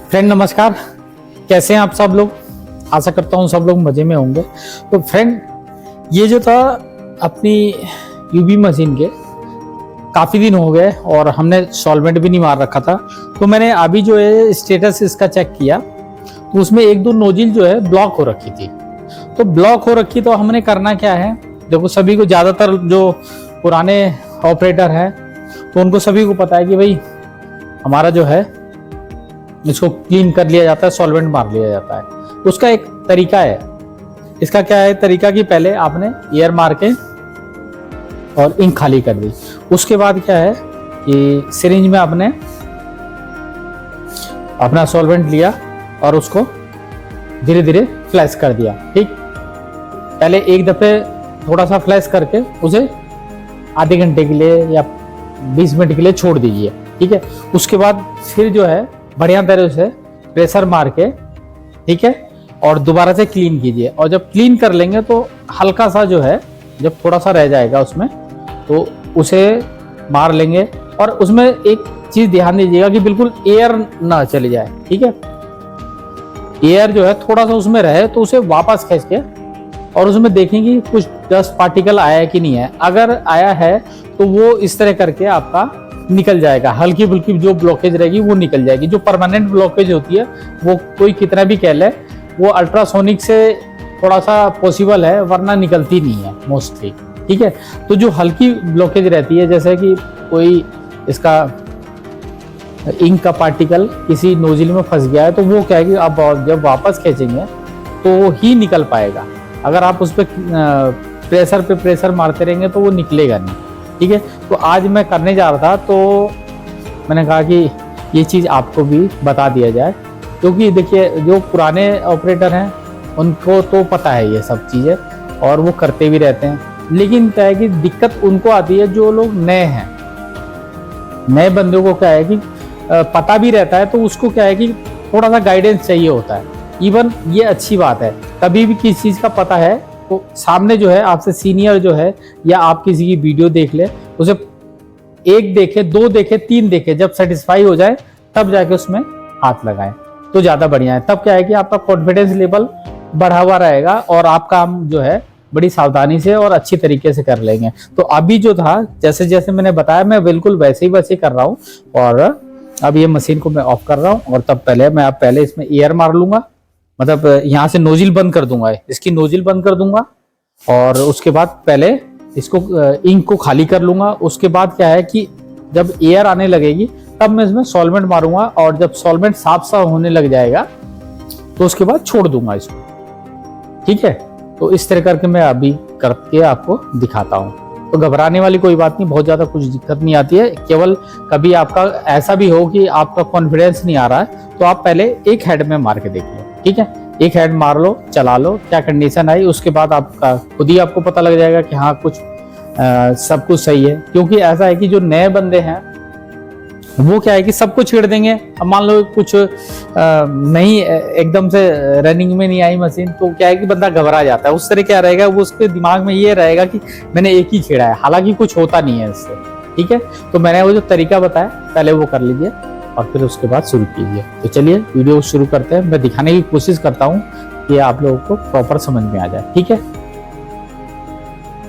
Friend नमस्कार, कैसे हैं आप सब लोग। आशा करता हूँ सब लोग मजे में होंगे। तो फ्रेंड, ये जो था अपनी यूबी मशीन के काफ़ी दिन हो गए और हमने सॉल्वेंट भी नहीं मार रखा था। तो मैंने अभी जो है स्टेटस इसका चेक किया तो उसमें एक दो नोजिल जो है ब्लॉक हो रखी थी। तो ब्लॉक हो रखी तो हमने करना क्या है, देखो सभी को, ज़्यादातर जो पुराने ऑपरेटर हैं तो उनको सभी को पता है कि भाई हमारा जो है इसको क्लीन कर लिया जाता है, सॉल्वेंट मार लिया जाता है। उसका एक तरीका है। इसका क्या है तरीका कि पहले आपने एयर मार के और इंक खाली कर दी। उसके बाद क्या है कि सिरिंज में आपने अपना सॉल्वेंट लिया और उसको धीरे धीरे फ्लैश कर दिया। ठीक, पहले एक दफे थोड़ा सा फ्लैश करके उसे आधे घंटे के लिए या 20 मिनट के लिए छोड़ दीजिए। ठीक है, उसके बाद फिर जो है बढ़िया तरह से प्रेशर मार के, ठीक है, और दोबारा से क्लीन कीजिए। और जब क्लीन कर लेंगे तो हल्का सा जो है, जब थोड़ा सा रह जाएगा उसमें तो उसे मार लेंगे। और उसमें एक चीज ध्यान दीजिएगा कि बिल्कुल एयर ना चली जाए। ठीक है, एयर जो है थोड़ा सा उसमें रहे तो उसे वापस खींच के और उसमें देखेंगे कुछ डस्ट पार्टिकल आया है कि नहीं है। अगर आया है तो वो इस तरह करके आपका निकल जाएगा। हल्की फुल्की जो ब्लॉकेज रहेगी वो निकल जाएगी। जो परमानेंट ब्लॉकेज होती है वो कोई कितना भी कह ले, वो अल्ट्रासोनिक से थोड़ा सा पॉसिबल है, वरना निकलती नहीं है मोस्टली। ठीक है, तो जो हल्की ब्लॉकेज रहती है, जैसे कि कोई इसका इंक का पार्टिकल किसी नोजिल में फंस गया है, तो वो क्या है कि आप जब वापस खींचेंगे तो ही निकल पाएगा। अगर आप उस पर प्रेशर पे प्रेशर मारते रहेंगे तो वो निकलेगा नहीं। ठीक है, तो आज मैं करने जा रहा था तो मैंने कहा कि ये चीज़ आपको भी बता दिया जाए, क्योंकि देखिए जो पुराने ऑपरेटर हैं उनको तो पता है ये सब चीज़ें और वो करते भी रहते हैं। लेकिन क्या है कि दिक्कत उनको आती है जो लोग नए हैं। नए बंदों को क्या है कि पता भी रहता है तो उसको क्या है कि थोड़ा सा गाइडेंस चाहिए होता है। इवन ये अच्छी बात है, कभी भी किसी चीज़ का पता है तो सामने जो है आपसे सीनियर जो है, या आप किसी की वीडियो देख ले, उसे एक देखे, दो देखे, तीन देखे, जब सेटिस्फाई हो जाए तब जाके उसमें हाथ लगाएं तो ज़्यादा बढ़िया है। तब क्या है कि आपका कॉन्फिडेंस लेवल बढ़ा हुआ रहेगा और आप काम जो है बड़ी सावधानी से और अच्छी तरीके से कर लेंगे। तो अभी जो था, जैसे जैसे मैंने बताया, मैं बिल्कुल वैसे ही कर रहा हूँ। और अब ये मशीन को मैं ऑफ कर रहा हूँ और तब पहले इसमें एयर मार लूंगा, मतलब यहाँ से नोजिल बंद कर दूंगा, इसकी नोजिल बंद कर दूंगा। और उसके बाद पहले इसको इंक को खाली कर लूंगा। उसके बाद क्या है कि जब एयर आने लगेगी तब मैं इसमें सॉल्वेंट मारूंगा, और जब सॉल्वेंट साफ साफ होने लग जाएगा तो उसके बाद छोड़ दूंगा इसको। ठीक है, तो इस तरह करके मैं अभी करके आपको दिखाता हूँ। तो घबराने वाली कोई बात नहीं, बहुत ज्यादा कुछ दिक्कत नहीं आती है। केवल कभी आपका ऐसा भी हो कि आपका कॉन्फिडेंस नहीं आ रहा है तो आप पहले एक हेड में मार के देख लो। ठीक है, एक हेड मार लो, चला लो, क्या कंडीशन आई, उसके बाद आपका खुद ही आपको पता लग जाएगा कि हाँ कुछ सब कुछ सही है। क्योंकि ऐसा है कि जो नए बंदे हैं वो क्या है कि सबको छेड़ देंगे। अब मान लो कुछ नहीं, एकदम से रनिंग में नहीं आई मशीन, तो क्या है कि बंदा घबरा जाता है। उस तरह क्या रहेगा, वो उसके दिमाग में ये रहेगा कि मैंने एक ही छेड़ा है, हालांकि कुछ होता नहीं है इससे। ठीक है, तो मैंने वो जो तरीका बताया पहले वो कर लीजिए और फिर उसके बाद शुरू कीजिए। तो चलिए वीडियो शुरू करते हैं। मैं दिखाने की कोशिश करता हूँ कि आप लोगों को प्रॉपर समझ में आ जाए। ठीक है,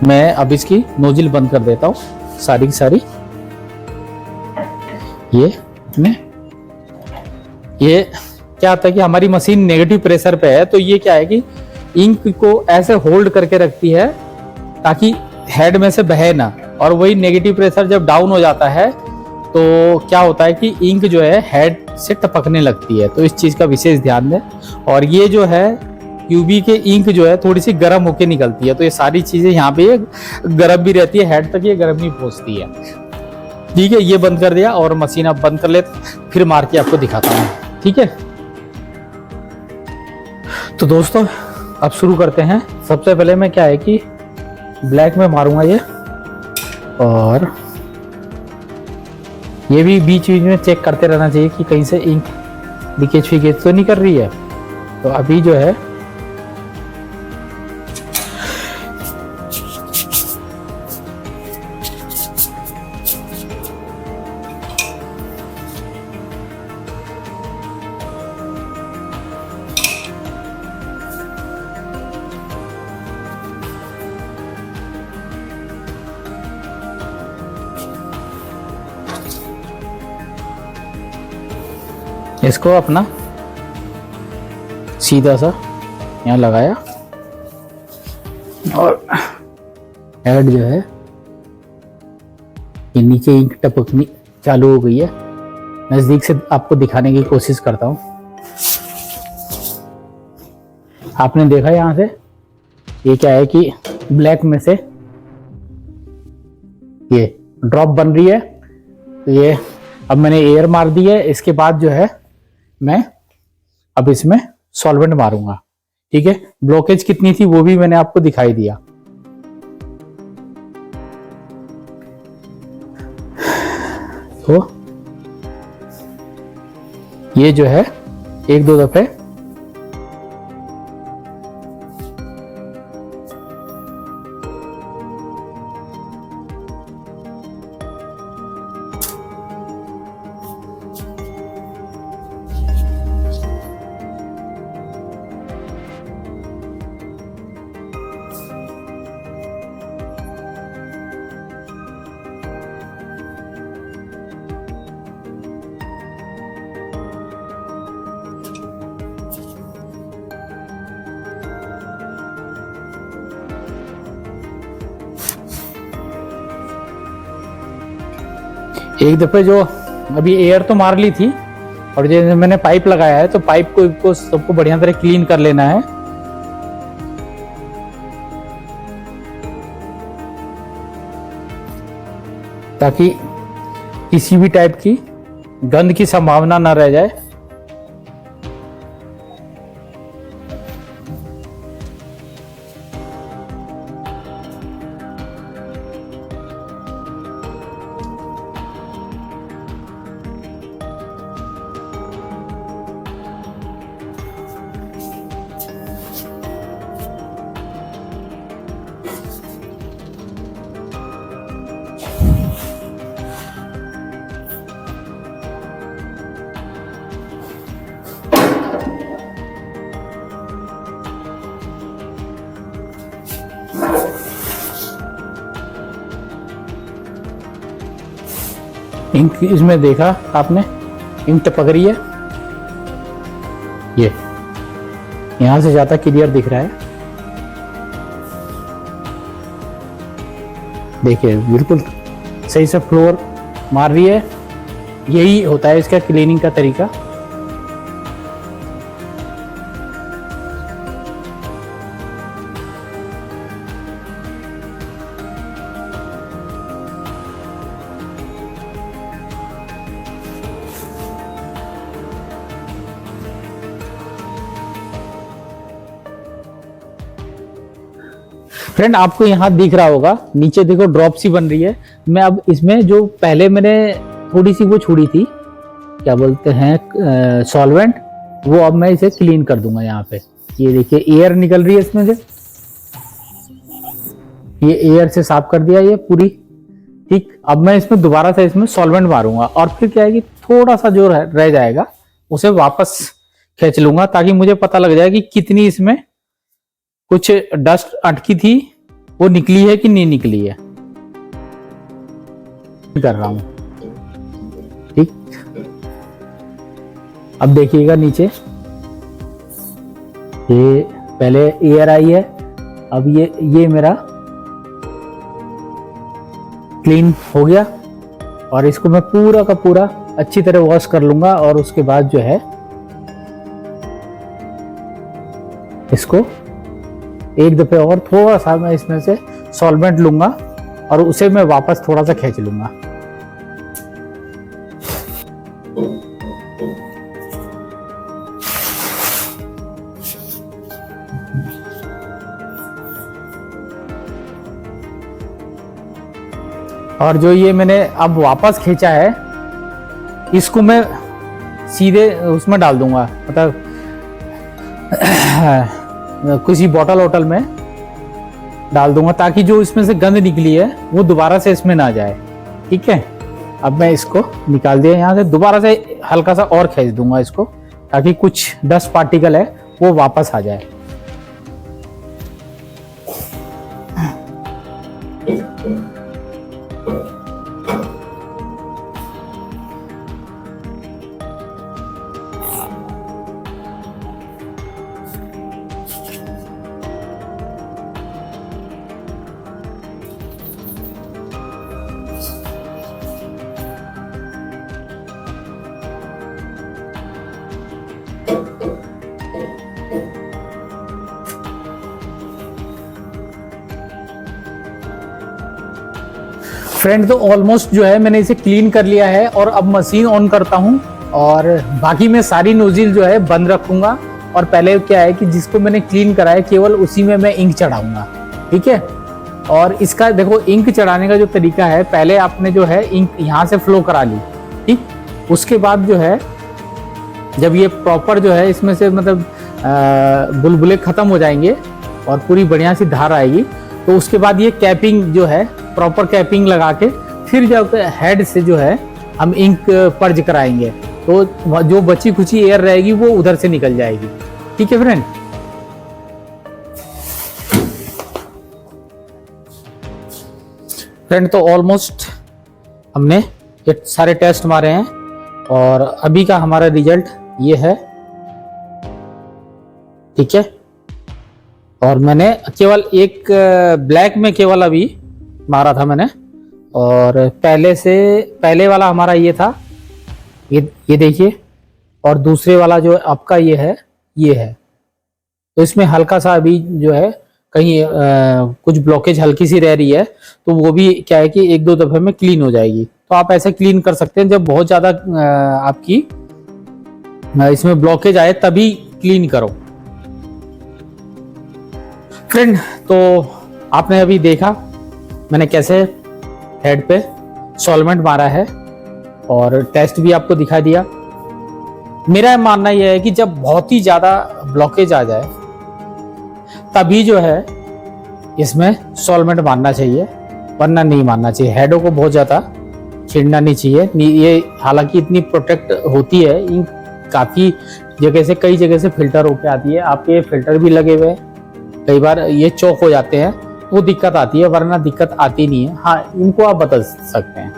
मैं अब इसकी नोजिल बंद कर देता हूँ सारी की सारी। ये क्या होता है कि हमारी मशीन नेगेटिव प्रेशर पे है, तो ये क्या है कि इंक को ऐसे होल्ड करके रखती है ताकि हेड में से बहे ना। और वही नेगेटिव प्रेशर जब डाउन हो जाता है तो क्या होता है कि इंक जो है हेड से टपकने लगती है। तो इस चीज का विशेष ध्यान दें। और ये जो है यूबी के इंक जो है थोड़ी सी गर्म होके निकलती है, तो ये सारी चीजें यहाँ पे गर्म भी रहती है, हेड तक ये गर्म नहीं पहुंचती है। ठीक है, ये बंद कर दिया और मशीन अब बंद कर ले, फिर मार के आपको दिखाता हूँ। ठीक है, तो दोस्तों अब शुरू करते हैं। सबसे पहले मैं क्या है कि ब्लैक में मारूंगा ये, और ये भी बीच बीच में चेक करते रहना चाहिए कि कहीं से इंक लीकेज फीकेज तो नहीं कर रही है। तो अभी जो है इसको अपना सीधा सा यहाँ लगाया और हेड जो है ये नीचे इंक टपकनी चालू हो गई है। नजदीक से आपको दिखाने की कोशिश करता हूँ। आपने देखा यहाँ से ये क्या है कि ब्लैक में से ये ड्रॉप बन रही है। तो ये अब मैंने एयर मार दी है। इसके बाद जो है मैं अब इसमें सॉल्वेंट मारूंगा। ठीक है, ब्लॉकेज कितनी थी वो भी मैंने आपको दिखाई दिया। तो ये जो है एक दो दफे एक दफे जो अभी एयर तो मार ली थी और जो मैंने पाइप लगाया है तो पाइप को सबको बढ़िया तरह क्लीन कर लेना है। ताकि किसी भी टाइप की गंध की संभावना ना रह जाए। इंक इसमें देखा आपने, इंक टपक रही है। ये यहां से ज्यादा क्लियर दिख रहा है। देखिए बिल्कुल सही से फ्लोर मार रही है। यही होता है इसका क्लीनिंग का तरीका। फ्रेंड आपको यहाँ दिख रहा होगा नीचे देखो ड्रॉप सी बन रही है। मैं अब इसमें जो पहले मैंने थोड़ी सी वो छोड़ी थी, क्या बोलते हैं, सॉल्वेंट, वो अब मैं इसे क्लीन कर दूंगा। यहाँ पे ये देखिए एयर निकल रही है इसमें से, ये एयर से साफ कर दिया ये पूरी। ठीक, अब मैं इसमें दोबारा से इसमें सॉल्वेंट मारूंगा और फिर क्या है कि थोड़ा सा जो रह जाएगा उसे वापस खींच लूंगा ताकि मुझे पता लग जाए कि कितनी इसमें कुछ डस्ट अटकी थी वो निकली है कि नहीं निकली है। कर रहा हूं। ठीक, अब देखिएगा नीचे ये पहले एयर आई है। अब ये मेरा क्लीन हो गया और इसको मैं पूरा का पूरा अच्छी तरह वॉश कर लूंगा और उसके बाद जो है इसको एक दफे और थोड़ा सा मैं इसमें से सॉल्वेंट लूंगा और उसे मैं वापस थोड़ा सा खींच लूंगा। और जो ये मैंने अब वापस खींचा है इसको मैं सीधे उसमें डाल दूंगा, मतलब किसी बॉटल वोटल में डाल दूंगा ताकि जो इसमें से गंद निकली है वो दोबारा से इसमें ना जाए। ठीक है, अब मैं इसको निकाल दिया यहाँ से, दोबारा से हल्का सा और खींच दूंगा इसको ताकि कुछ डस्ट पार्टिकल है वो वापस आ जाए। फ्रेंड तो ऑलमोस्ट जो है मैंने इसे क्लीन कर लिया है और अब मशीन ऑन करता हूँ और बाकी मैं सारी नोजिल जो है बंद रखूंगा और पहले क्या है कि जिसको मैंने क्लीन करा है केवल उसी में मैं इंक चढ़ाऊंगा। ठीक है, और इसका देखो इंक चढ़ाने का जो तरीका है, पहले आपने जो है इंक यहाँ से फ्लो करा ली, ठीक, उसके बाद जो है जब ये प्रॉपर जो है इसमें से मतलब बुलबुले खत्म हो जाएंगे और पूरी बढ़िया सी धार आएगी, तो उसके बाद ये कैपिंग जो है प्रॉपर कैपिंग लगा के फिर जब हेड से जो है हम इंक पर्ज कराएंगे तो जो बची खुची एयर रहेगी वो उधर से निकल जाएगी। ठीक है फ्रेंड, तो ऑलमोस्ट हमने ये सारे टेस्ट मारे हैं और अभी का हमारा रिजल्ट ये है। ठीक है, और मैंने केवल एक ब्लैक में केवल अभी मारा था मैंने, और पहले वाला हमारा ये था, ये देखिए, और दूसरे वाला जो आपका ये है, तो इसमें हल्का सा अभी जो है कहीं कुछ ब्लॉकेज हल्की सी रह रही है, तो वो भी क्या है कि 1-2 दफे में क्लीन हो जाएगी। तो आप ऐसे क्लीन कर सकते हैं, जब बहुत ज्यादा आपकी इसमें ब्लॉकेज आए तभी क्लीन करो। फ्रेंड, तो आपने अभी देखा मैंने कैसे हेड पे सॉल्वेंट मारा है और टेस्ट भी आपको दिखा दिया। मेरा मानना यह है कि जब बहुत ही ज्यादा ब्लॉकेज आ जाए तभी जो है इसमें सॉल्वेंट मारना चाहिए, वरना नहीं मारना चाहिए। हेडों को बहुत ज्यादा छेड़ना नहीं चाहिए। ये हालांकि इतनी प्रोटेक्ट होती है, इन काफी जगह से, कई जगह से फिल्टर होके आती है। आपके फिल्टर भी लगे हुए हैं, कई बार ये चौक हो जाते हैं तो दिक्कत आती है, वरना दिक्कत आती नहीं है। हाँ, इनको आप बदल सकते हैं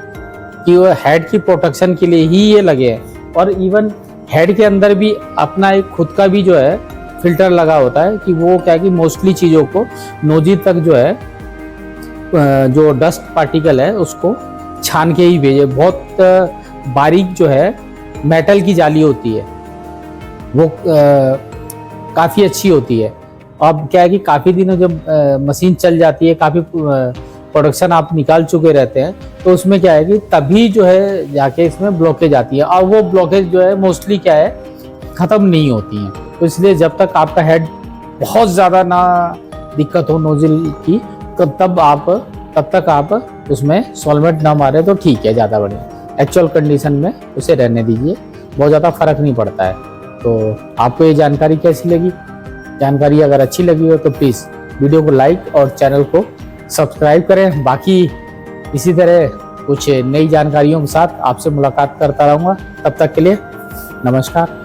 कि वो हेड की प्रोटेक्शन के लिए ही ये लगे हैं। और इवन हेड के अंदर भी अपना एक खुद का भी जो है फिल्टर लगा होता है कि वो क्या है कि मोस्टली चीज़ों को नोजी तक जो है जो डस्ट पार्टिकल है उसको छान के ही भेजे। बहुत बारीक जो है मेटल की जाली होती है, वो काफ़ी अच्छी होती है। अब क्या है कि काफ़ी दिनों जब मशीन चल जाती है, काफ़ी प्रोडक्शन आप निकाल चुके रहते हैं, तो उसमें क्या है कि तभी जो है जाके इसमें ब्लॉकेज आती है, और वो ब्लॉकेज जो है मोस्टली क्या है ख़त्म नहीं होती है। तो इसलिए जब तक आपका हेड बहुत ज़्यादा ना दिक्कत हो नोजिल की, तो तब तक आप उसमें सॉल्वेंट ना मारे तो ठीक है, ज़्यादा बढ़िया। एक्चुअल कंडीशन में उसे रहने दीजिए, बहुत ज़्यादा फर्क नहीं पड़ता है। तो आपको ये जानकारी कैसी लगी? जानकारी अगर अच्छी लगी हो तो प्लीज़ वीडियो को लाइक और चैनल को सब्सक्राइब करें। बाकी इसी तरह कुछ नई जानकारियों के साथ आपसे मुलाकात करता रहूँगा। तब तक के लिए नमस्कार।